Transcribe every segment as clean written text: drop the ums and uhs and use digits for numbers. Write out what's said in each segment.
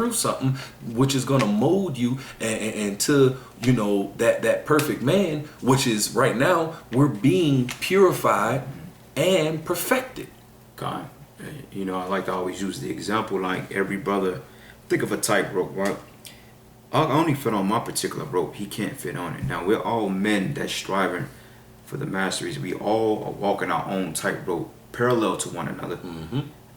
through something which is going to mold you and to, you know, that perfect man, which is right now we're being purified and perfected. God, you know, I like to always use the example, like every brother, think of a tightrope, right? I only fit on my particular rope. He can't fit on it. Now, we're all men that's striving for the masteries. We all are walking our own tightrope parallel to one another.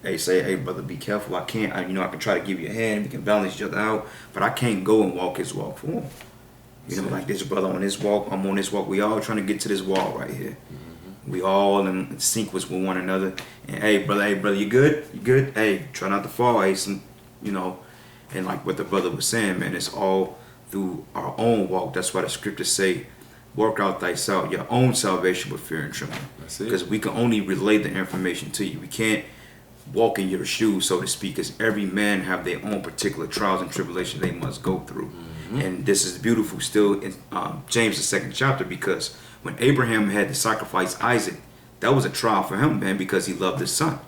They say, hey, brother, be careful. I can't, I can try to give you a hand. We can balance each other out. But I can't go and walk his walk for him. You know, like this brother on this walk, I'm on this walk. We all trying to get to this wall right here. We all in sync with one another. And hey, brother, you good? You good? Hey, try not to fall. Hey, you know. And like what the brother was saying, man, it's all through our own walk. That's why the scriptures say, work out thyself, your own salvation with fear and trembling. Because we can only relay the information to you. We can't walk in your shoes, so to speak, because every man have their own particular trials and tribulations they must go through. And this is beautiful still in James, the 2nd chapter, because when Abraham had to sacrifice Isaac, that was a trial for him, man, because he loved his son.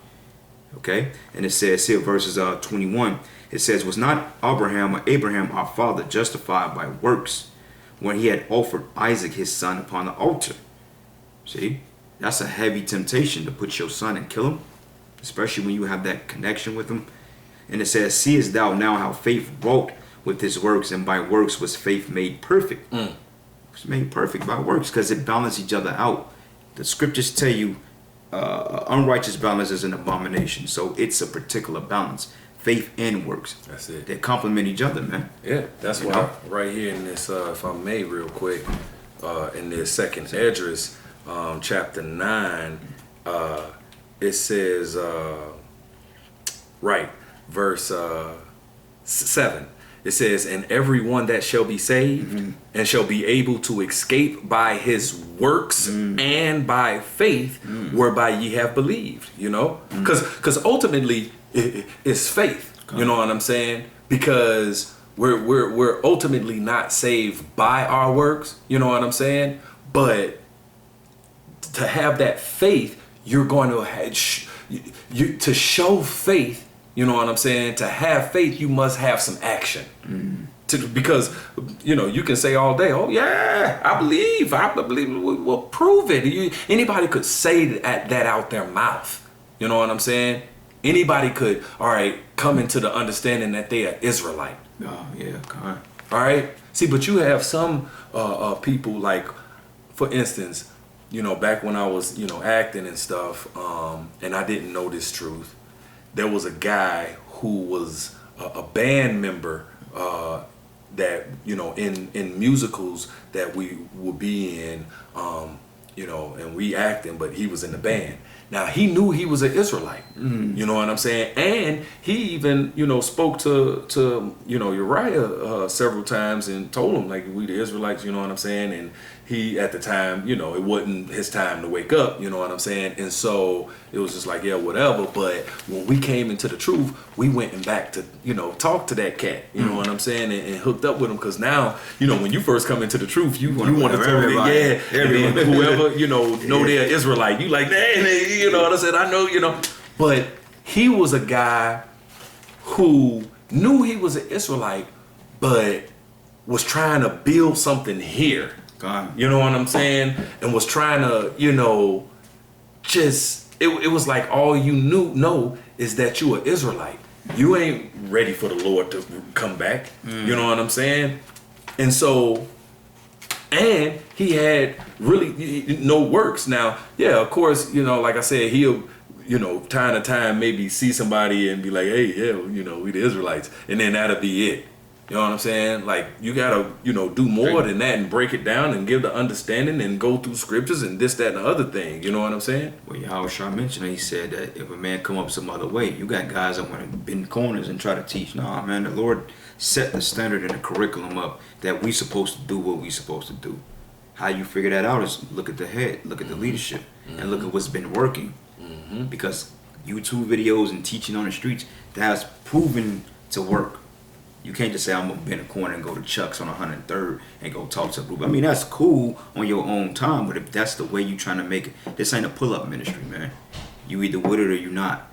Okay? And it says here, verses 21, it says, was not Abraham our father justified by works when he had offered Isaac his son upon the altar? See, that's a heavy temptation to put your son and kill him, especially when you have that connection with him. And it says, seest thou now how faith wrought with his works, and by works was faith made perfect. It's made perfect by works because it balances each other out. The scriptures tell you unrighteous balance is an abomination. So it's a particular balance. Faith and works. That's it. They complement each other, man. Yeah, that's why right here in this, if I may real quick, in this 2nd Esdras, chapter 9, it says, verse 7. It says, and everyone that shall be saved and shall be able to escape by his works and by faith whereby ye have believed, you know? Because ultimately it's faith, you know what I'm saying? Because we're ultimately not saved by our works, you know what I'm saying? But to have that faith, you're going to have, to show faith. You know what I'm saying? To have faith, you must have some action. Because, you know, you can say all day, oh, yeah, I believe. Well, prove it. Anybody could say that out their mouth. You know what I'm saying? Anybody could, all right, come into the understanding that they are Israelite. Oh, yeah, God. All right? See, but you have some people, like, for instance, you know, back when I was, you know, acting and stuff, and I didn't know this truth. There was a guy who was a band member that, you know, in musicals that we would be in, you know, and we acting, but he was in the band. Now, he knew he was an Israelite, you know what I'm saying? And he even, you know, spoke to you know, Uriah several times and told him, like, we the Israelites, you know what I'm saying? And he, at the time, you know, it wasn't his time to wake up, you know what I'm saying? And so it was just like, yeah, whatever. But when we came into the truth, we went and back to, you know, talk to that cat, you know what I'm saying? And hooked up with him. Because now, you know, when you first come into the truth, you want to tell me, yeah, and then whoever, you know they're Israelite, you like, hey, you know what I said? I know, you know. But he was a guy who knew he was an Israelite, but was trying to build something here. God. You know what I'm saying? And was trying to, you know, just, it was like all you know is that you are Israelite. You ain't ready for the Lord to come back. You know what I'm saying? And so, and he had really no works. Now, yeah, of course, you know, like I said, he'll, you know, time to time maybe see somebody and be like, hey, yeah, you know, we the Israelites. And then that'll be it. You know what I'm saying? Like, you gotta, you know, do more than that and break it down and give the understanding and go through scriptures and this, that, and the other thing. You know what I'm saying? Well, Yahushua mentioned, he said that if a man come up some other way, you got guys that want to bend corners and try to teach. Nah, man, the Lord set the standard and the curriculum up that we supposed to do what we supposed to do. How you figure that out is look at the head, look at the leadership, and look at what's been working. Because YouTube videos and teaching on the streets, that's proven to work. You can't just say, I'm going to bend a corner and go to Chuck's on 103rd and go talk to a group. I mean, that's cool on your own time, but if that's the way you're trying to make it, this ain't a pull-up ministry, man. You either with it or you not.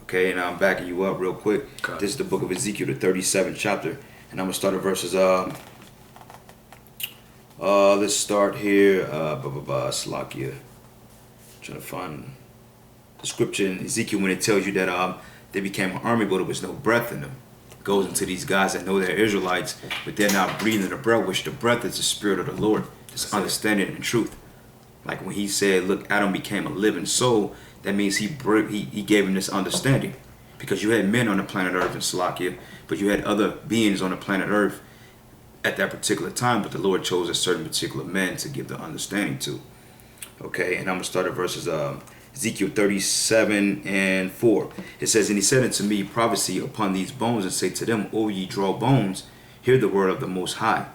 Okay, and I'm backing you up real quick. Okay. This is the book of Ezekiel, the 37th chapter, and I'm gonna start at verses. Let's start here. Slakia. Trying to find the scripture in Ezekiel when it tells you that they became an army, but there was no breath in them. It goes into these guys that know they're Israelites, but they're not breathing the breath, which the breath is the spirit of the Lord. It's understanding and truth. Like when he said, look, Adam became a living soul, that means he gave him this understanding. Because you had men on the planet Earth in Salakia, but you had other beings on the planet Earth at that particular time, but the Lord chose a certain particular man to give the understanding to. Okay, and I'm going to start at verses Ezekiel 37:4. It says, and he said unto me, prophecy upon these bones, and say to them, O ye dry bones, hear the word of the Most High.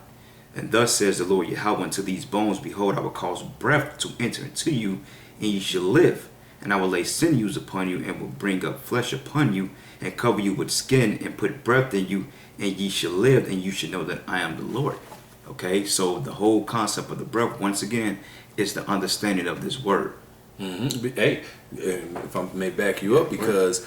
And thus says the Lord Yahweh unto these bones, behold, I will cause breath to enter into you, and ye shall live. And I will lay sinews upon you, and will bring up flesh upon you, and cover you with skin, and put breath in you, and ye shall live, and you shall know that I am the Lord. Okay, so the whole concept of the breath, once again, is the understanding of this word. Mm-hmm. Hey, if I may back you up, because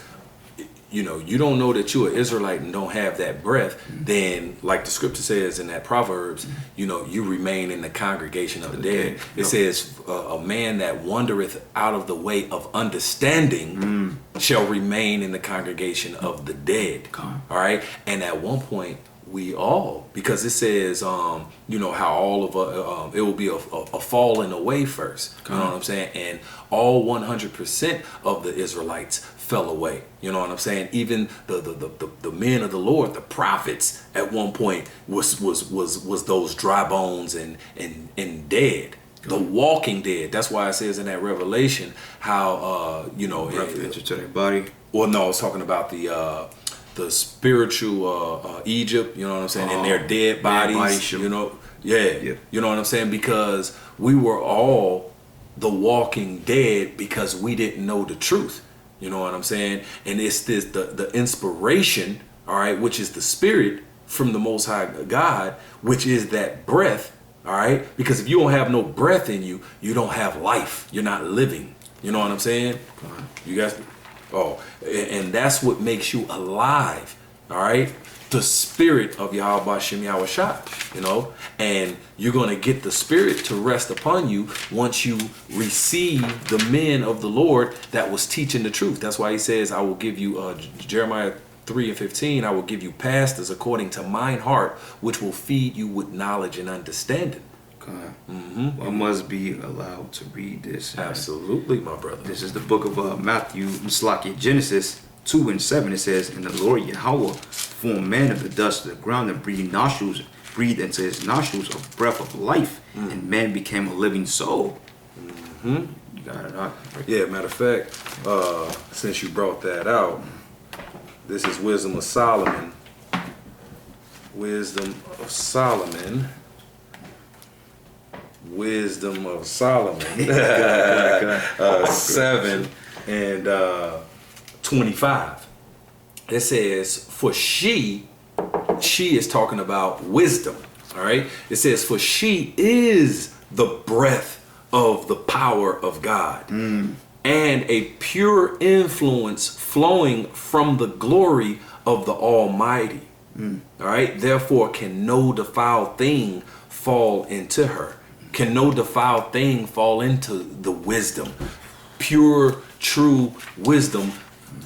you know you don't know that you're an Israelite and don't have that breath, then like the scripture says in that Proverbs, you know, you remain in the congregation of the dead. It says a man that wandereth out of the way of understanding shall remain in the congregation of the dead. All right, and at one point we all, because it says you know how all of it will be a falling away first, you know what I'm saying, and all 100% of the Israelites fell away, you know what I'm saying. Even the men of the Lord, the prophets, at one point was those dry bones and dead, the walking dead. That's why it says in that Revelation how you know to their body. Well, no, I was talking about the spiritual Egypt, you know what I'm saying, and their dead bodies, you know, you know what I'm saying, because we were all the walking dead because we didn't know the truth, you know what I'm saying, and it's this the inspiration, all right, which is the spirit from the Most High God, which is that breath, all right, because if you don't have no breath in you, you don't have life, you're not living, you know what I'm saying. You guys. Oh, and that's what makes you alive, all right? The spirit of Yahweh Bashem Yahushua, you know? And you're going to get the spirit to rest upon you once you receive the men of the Lord that was teaching the truth. That's why he says, I will give you, Jeremiah 3:15, I will give you pastors according to mine heart, which will feed you with knowledge and understanding. I must be allowed to read this. Absolutely, my brother. This is the book of Genesis 2:7. It says, and the Lord Yahweh formed man of the dust of the ground and breathed into his nostrils a breath of life, and man became a living soul. You got it, right? Yeah, matter of fact, since you brought that out, this is Wisdom of Solomon. Wisdom of Solomon. 7:25. It says, for she is talking about wisdom, all right? It says, for she is the breath of the power of God and a pure influence flowing from the glory of the Almighty. All right, therefore can no defiled thing fall into her. Can no defiled thing fall into the wisdom, pure, true wisdom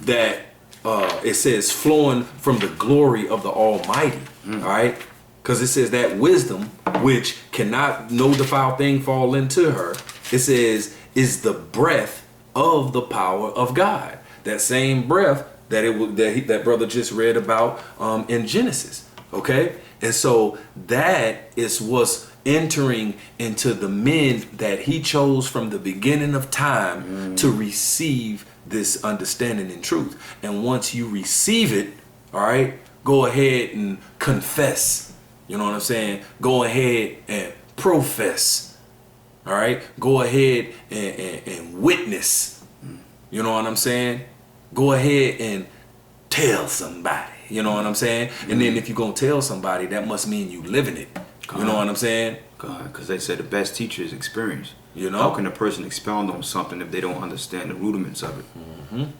that it says flowing from the glory of the Almighty. All right, because it says that wisdom, which cannot no defiled thing fall into her, it says is the breath of the power of God. That same breath that brother just read about in Genesis. Okay, and so that is what's entering into the men that he chose from the beginning of time to receive this understanding and truth. And once you receive it, all right, go ahead and confess. You know what I'm saying? Go ahead and profess. All right, go ahead and witness. You know what I'm saying? Go ahead and tell somebody. You know what I'm saying? And then if you're going to tell somebody, that must mean you living it. You know what I'm saying? Because they said the best teacher is experience. You know? How can a person expound on something if they don't understand the rudiments of it?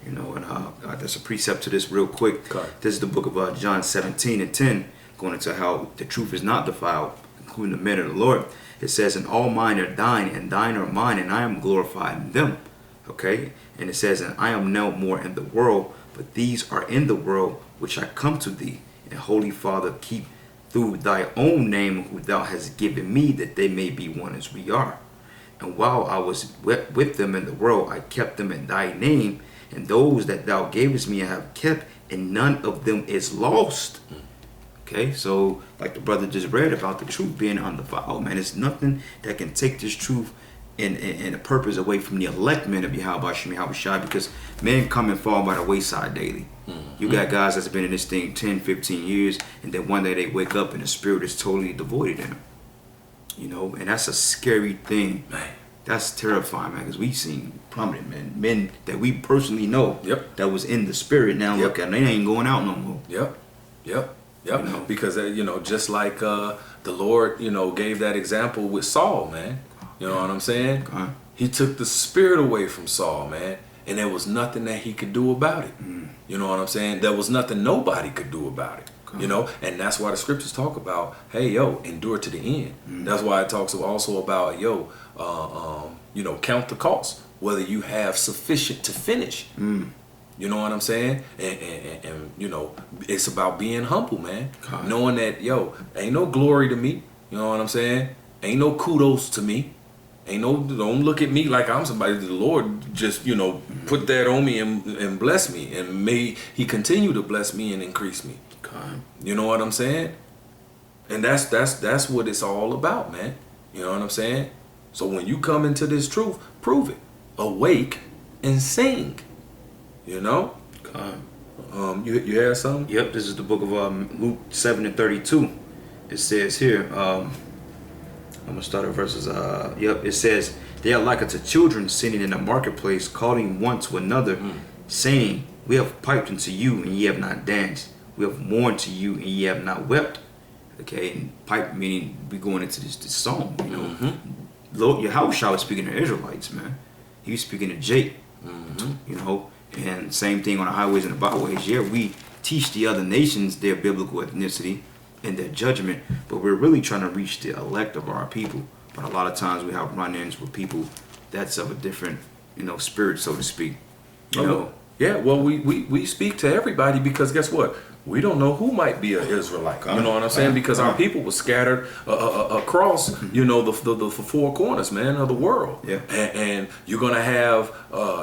You know, and there's a precept to this real quick. Okay. This is the book of John 17:10, going into how the truth is not defiled, including the men of the Lord. It says, and all mine are thine, and thine are mine, and I am glorified in them. Okay? And it says, and I am no more in the world, but these are in the world, which I come to thee. And Holy Father, keep through thy own name who thou hast given me, that they may be one as we are. And while I was with them in the world, I kept them in thy name, and those that thou gavest me I have kept, and none of them is lost. Okay, so like the brother just read about the truth being undefiled, man, it's nothing that can take this truth and the purpose away from the elect men of Yahweh Shai, because men come and fall by the wayside daily. You got guys that's been in this thing 10, 15 years, and then one day they wake up and the spirit is totally devoid in them. You know, and that's a scary thing. Man. That's terrifying, man, because we've seen prominent men that we personally know that was in the spirit. Now look at them, they ain't going out no more. Yep. You know? Because, you know, just like the Lord, you know, gave that example with Saul, man. You know what I'm saying? He took the spirit away from Saul, man. And there was nothing that he could do about it. You know what I'm saying? There was nothing nobody could do about it. You know, and that's why the scriptures talk about, hey, yo, endure to the end. That's why it talks also about, yo, you know, count the cost, whether you have sufficient to finish. You know what I'm saying? And you know, it's about being humble, man. Knowing that, yo, ain't no glory to me. You know what I'm saying? Ain't no kudos to me. Don't look at me like I'm somebody. The Lord just, you know, put that on me and bless me. And may he continue to bless me and increase me. You know what I'm saying? And that's what it's all about, man. You know what I'm saying? So when you come into this truth, prove it. Awake and sing. You know? You had something? Yep, this is the book of Luke 7:32. It says here, I'm gonna start at verses. It says, they are like unto children sitting in the marketplace, calling one to another, saying, we have piped unto you, and ye have not danced. We have mourned to you, and ye have not wept. Okay, and pipe meaning we going into this song. You know, Lord Yahweh was speaking to Israelites, man. He was speaking to Jake. You know, and same thing on the highways and the byways. Yeah, we teach the other nations their biblical ethnicity and their judgment, but we're really trying to reach the elect of our people. But a lot of times we have run-ins with people that's of a different, you know, spirit, so to speak. You know. Yeah, well, we speak to everybody because guess what? We don't know who might be an Israelite. You know what I'm saying? Because our people were scattered across, you know, the four corners, man, of the world. Yeah. And you're going to have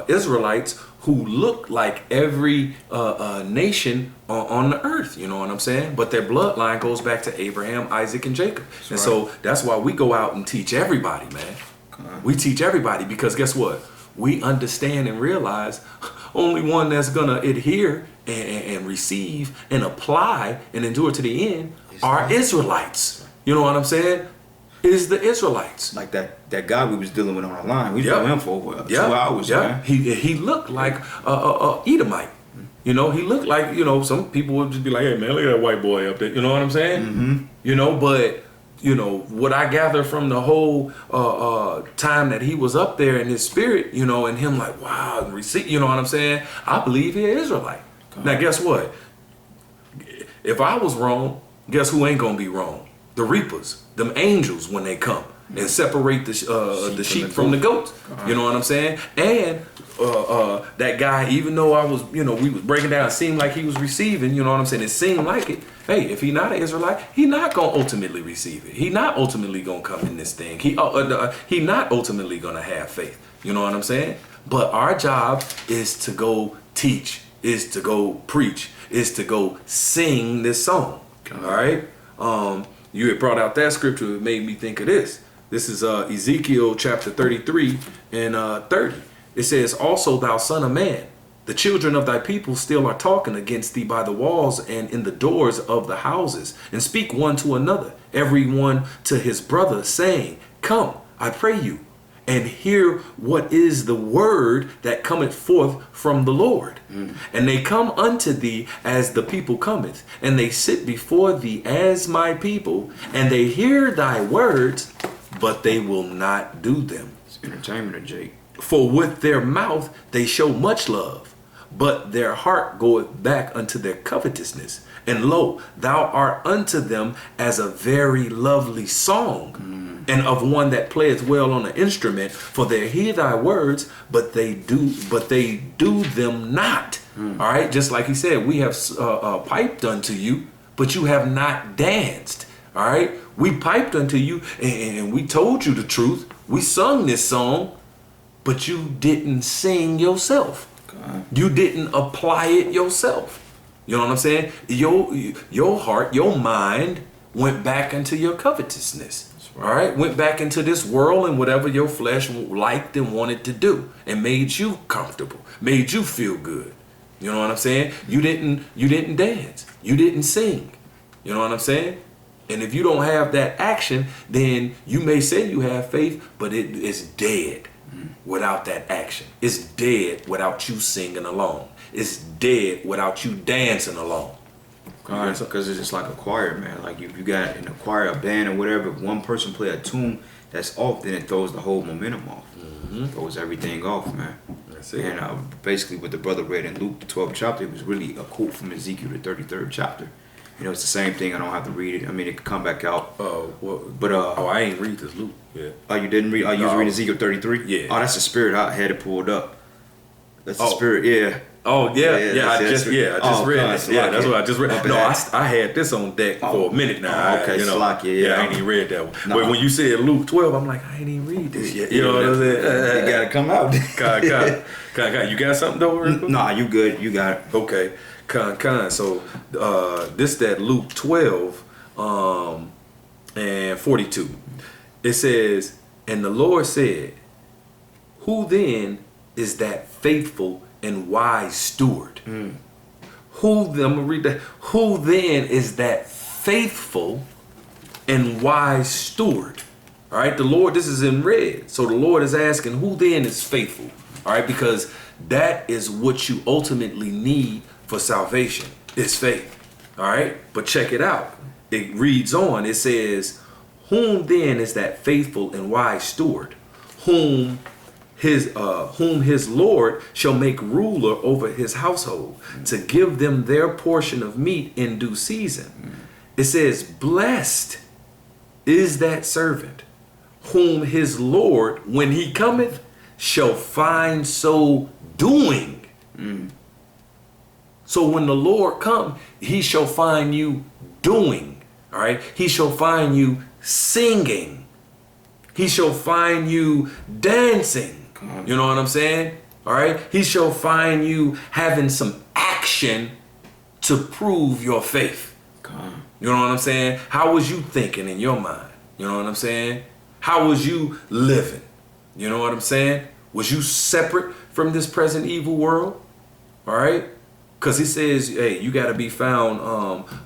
Israelites who look like every nation on the earth. You know what I'm saying? But their bloodline goes back to Abraham, Isaac, and Jacob. So that's why we go out and teach everybody, man. We teach everybody because guess what? We understand and realize only one that's going to adhere and receive and apply and endure to the end are Israelites. You know what I'm saying? It is the Israelites. Like that guy we was dealing with on our line. We dealing with him for 2 hours, man. He looked like Edomite. You know, he looked like, you know, some people would just be like, hey, man, look at that white boy up there. You know what I'm saying? You know, but... You know, what I gather from the whole time that he was up there in his spirit, you know, and him like, wow, and receive, you know what I'm saying? I believe he's an Israelite. Now, guess what? If I was wrong, guess who ain't going to be wrong? The reapers, them angels when they come and separate the sheep from the goats. You know what I'm saying? And that guy, even though I was, you know, we was breaking down, it seemed like he was receiving, you know what I'm saying? It seemed like it. Hey, if he not an Israelite, he not going to ultimately receive it. He not ultimately going to come in this thing. He not ultimately going to have faith. You know what I'm saying? But our job is to go teach, is to go preach, is to go sing this song. All right? You had brought out that scripture. It made me think of this. This is Ezekiel chapter 33 and 30. It says, also thou son of man, the children of thy people still are talking against thee by the walls and in the doors of the houses, and speak one to another, every one to his brother, saying, come, I pray you, and hear what is the word that cometh forth from the Lord. And they come unto thee as the people cometh, and they sit before thee as my people, and they hear thy words, but they will not do them. Entertainment or Jake. For with their mouth they show much love, but their heart goeth back unto their covetousness. And lo, thou art unto them as a very lovely song, and of one that playeth well on an instrument. For they hear thy words, but they do them not. All right, just like he said, we have piped unto you, but you have not danced. All right, we piped unto you, and we told you the truth. We sung this song, but you didn't sing yourself. God. You didn't apply it yourself. You know what I'm saying? Your heart, your mind went back into your covetousness. Right. All right, went back into this world and whatever your flesh liked and wanted to do, and made you comfortable, made you feel good. You know what I'm saying? You didn't dance. You didn't sing. You know what I'm saying? And if you don't have that action, then you may say you have faith, but it is dead without that action. It's dead without you singing along. It's dead without you dancing along. Because it's just like a choir, man. Like if you got in a choir, a band or whatever, if one person play a tune that's off, then it throws the whole momentum off. Throws everything off, man. That's it. And basically what the brother read in Luke, the 12th chapter, it was really a quote from Ezekiel, the 33rd chapter. You know, it's the same thing. I don't have to read it. I mean, it could come back out. I ain't read this Luke yet. Oh, you didn't read? Oh, you was reading Ezekiel 33? Yeah. Oh, that's the spirit. I had it pulled up. That's the spirit, yeah. Oh yeah, I just read it. Yeah, that's what I just read. No, I had this on deck for a minute now. Okay, I ain't even read that one. But when you said Luke 12, I'm like, I ain't even read this yet. You know what I'm saying? You gotta come out. You got something though? Nah, you good. You got it. Okay, So this that Luke 12 and 42. It says, and the Lord said, who then is that faithful and wise steward? I'm gonna read that. Who then is that faithful and wise steward? All right, the Lord, this is in red. So the Lord is asking, who then is faithful? All right, because that is what you ultimately need for salvation, is faith. All right, but check it out. It reads on, it says, whom then is that faithful and wise steward, whom his Lord shall make ruler over his household, to give them their portion of meat in due season. It says, blessed is that servant whom his Lord, when he cometh, shall find so doing. So when the Lord come, he shall find you doing. All right, he shall find you singing. He shall find you dancing. You know what I'm saying? All right. He shall find you having some action to prove your faith. You know what I'm saying? How was you thinking in your mind? You know what I'm saying? How was you living? You know what I'm saying? Was you separate from this present evil world? All right. Because he says, hey, you got to be found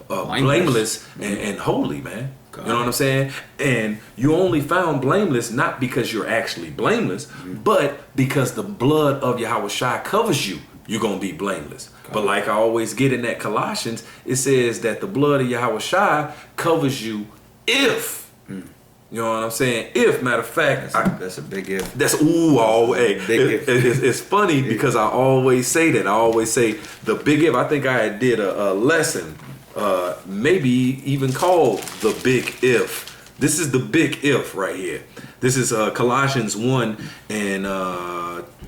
blameless and holy, man. You know what I'm saying? And you only found blameless not because you're actually blameless, but because the blood of Yahushua covers you. You're going to be blameless. But like I always get in that Colossians, it says that the blood of Yahushua covers you if. You know what I'm saying? If, matter of fact, that's a big if. It's funny because I always say that. I always say the big if. I think I did a lesson, maybe even called the big if. This is the big if right here. This is Colossians 1 and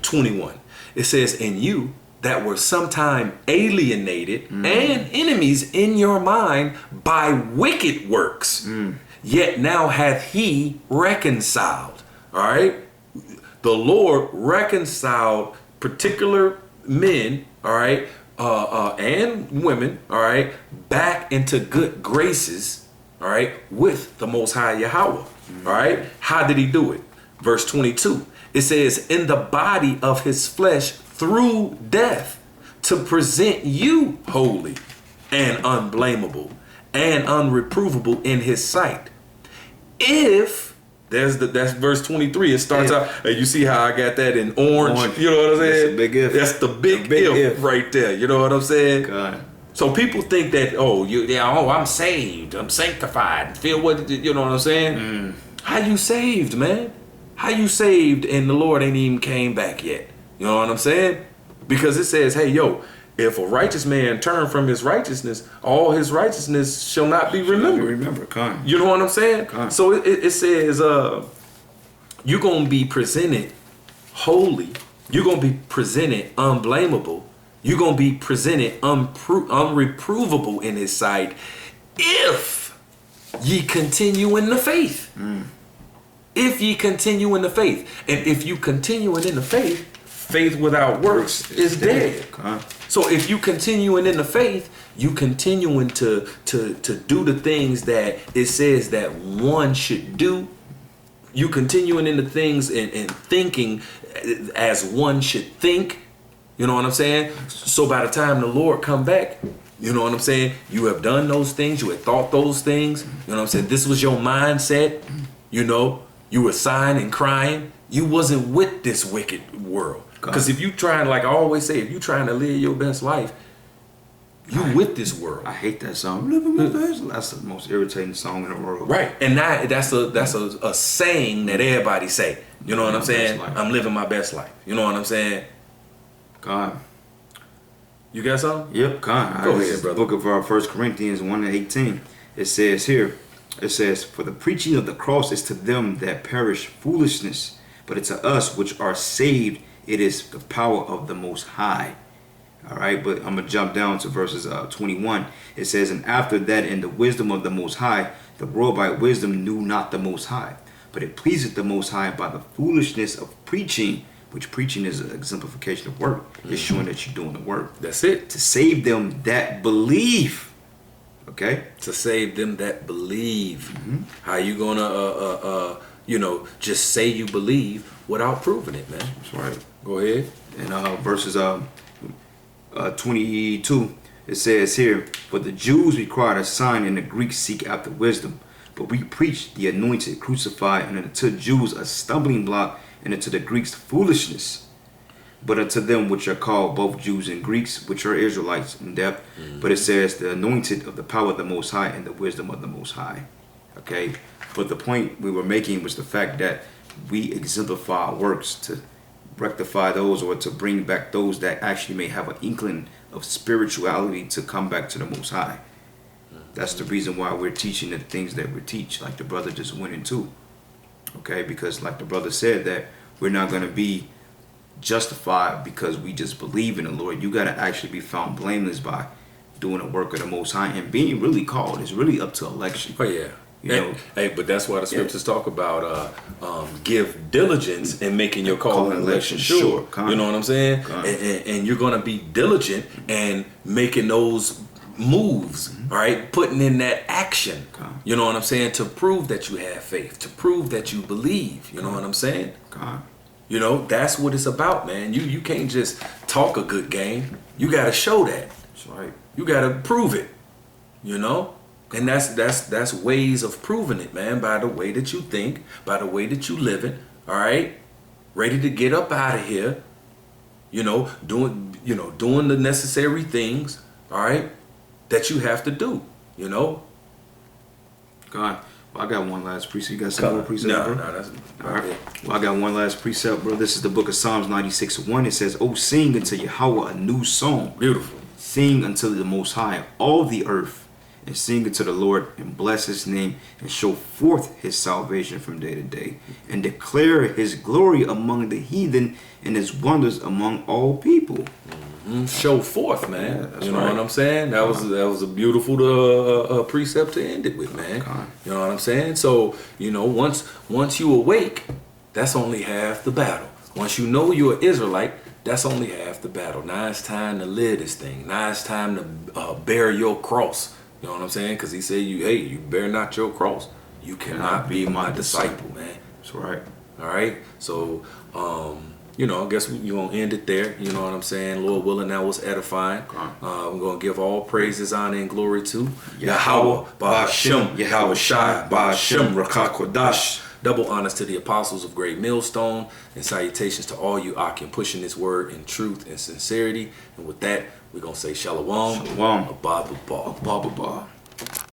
21. It says, "In you that were sometime alienated and enemies in your mind by wicked works." Yet now hath he reconciled. All right. The Lord reconciled particular men, all right, and women, all right, back into good graces, all right, with the Most High Yahweh. All right. How did he do it? Verse 22. It says, in the body of his flesh through death, to present you holy and unblameable and unreprovable in his sight. If that's verse 23, it starts out, and you see how I got that in orange. You know what I'm saying? That's the big if. That's the big if right there. You know what I'm saying? God. So people think that, I'm saved, I'm sanctified, feel what, you know what I'm saying? How you saved, man? How you saved and the Lord ain't even came back yet? You know what I'm saying? Because it says, hey, yo, if a righteous man turn from his righteousness, all his righteousness shall not be remembered. You know what I'm saying? So it says, you're going to be presented holy. You're going to be presented unblameable. You're going to be presented unreprovable in his sight if ye continue in the faith. If ye continue in the faith. And if you continuing in the faith, faith without works is dead. So if you continuing in the faith, you continuing to do the things that it says that one should do. You continuing in the things and thinking as one should think. You know what I'm saying? So by the time the Lord come back, you know what I'm saying? You have done those things. You have thought those things. You know what I'm saying? This was your mindset. You know, you were sighing and crying. You wasn't with this wicked world. Because if you trying, like I always say, if you trying to live your best life, you with this world. I hate that song. Living my best life. That's the most irritating song in the world. Right. And that's a saying that everybody say. You know what I'm saying? I'm living my best life. You know what I'm saying? God. You got something? Yep, God. Go ahead, brother. Book of 1 Corinthians 1:18. It says here, for the preaching of the cross is to them that perish foolishness, but to us which are saved, it is the power of the Most High. All right, but I'm going to jump down to verses 21. It says, and after that, in the wisdom of the Most High, the world by wisdom knew not the Most High, but it pleaseth the Most High by the foolishness of preaching, which preaching is an exemplification of work. It's showing that you're doing the work. That's it. To save them that believe. Okay? To save them that believe. How you gonna, just say you believe without proving it, man? That's right. Go ahead. And verses 22, it says here, for the Jews require a sign and the Greeks seek after wisdom. But we preach the anointed crucified, and unto Jews a stumbling block, and unto the Greeks foolishness. But unto them which are called both Jews and Greeks, which are Israelites in depth. But it says the anointed of the power of the Most High and the wisdom of the Most High. Okay? But the point we were making was the fact that we exemplify our works to rectify those, or to bring back those that actually may have an inkling of spirituality to come back to the Most High. That's the reason why we're teaching the things that we teach, like the brother just went into. Okay, because like the brother said, that we're not going to be justified because we just believe in the Lord. You got to actually be found blameless by doing the work of the Most High and being really called. It's really up to election. Oh yeah. You know, hey, but that's why the scriptures talk about give diligence in making your call and election sure. You know what I'm saying? And you're going to be diligent and making those moves, all right? Putting in that action, you know what I'm saying? To prove that you have faith, to prove that you believe, you know what I'm saying? You know, that's what it's about, man. You can't just talk a good game. You got to show that. That's right. You got to prove it, you know? And that's ways of proving it, man, by the way that you think, by the way that you live it, all right? Ready to get up out of here, doing the necessary things, all right, that you have to do, God, well, I got one last precept. You got some more precept, bro? No, that's all right. Well, I got one last precept, bro. This is the book of Psalms 96:1. It says, "Oh, sing unto Yahweh a new song. Beautiful. Sing unto the Most High, all the earth, and sing unto the Lord, and bless his name, and show forth his salvation from day to day, and declare his glory among the heathen, and his wonders among all people." Show forth, man. Yeah, you know what I'm saying? That was a beautiful precept to end it with, man. You know what I'm saying? So, once you awake, that's only half the battle. Once you know you're an Israelite, that's only half the battle. Now it's time to live this thing. Now it's time to bear your cross. You know what I'm saying? Because he said, you bear not your cross. You cannot be my disciple, man. That's right. All right? So, I guess you're going to end it there. You know what I'm saying? Lord willing, that was edifying. We're going to give all praises, honor, and glory to Yahweh, Ba'ashem, Yahweh Shai, Ba'ashem, Rakakwadash. Double honors to the apostles of Great Millstone, and salutations to all you Akim pushing this word in truth and sincerity. And with that, we're going to say Shalom. Shalom. Abba Ba.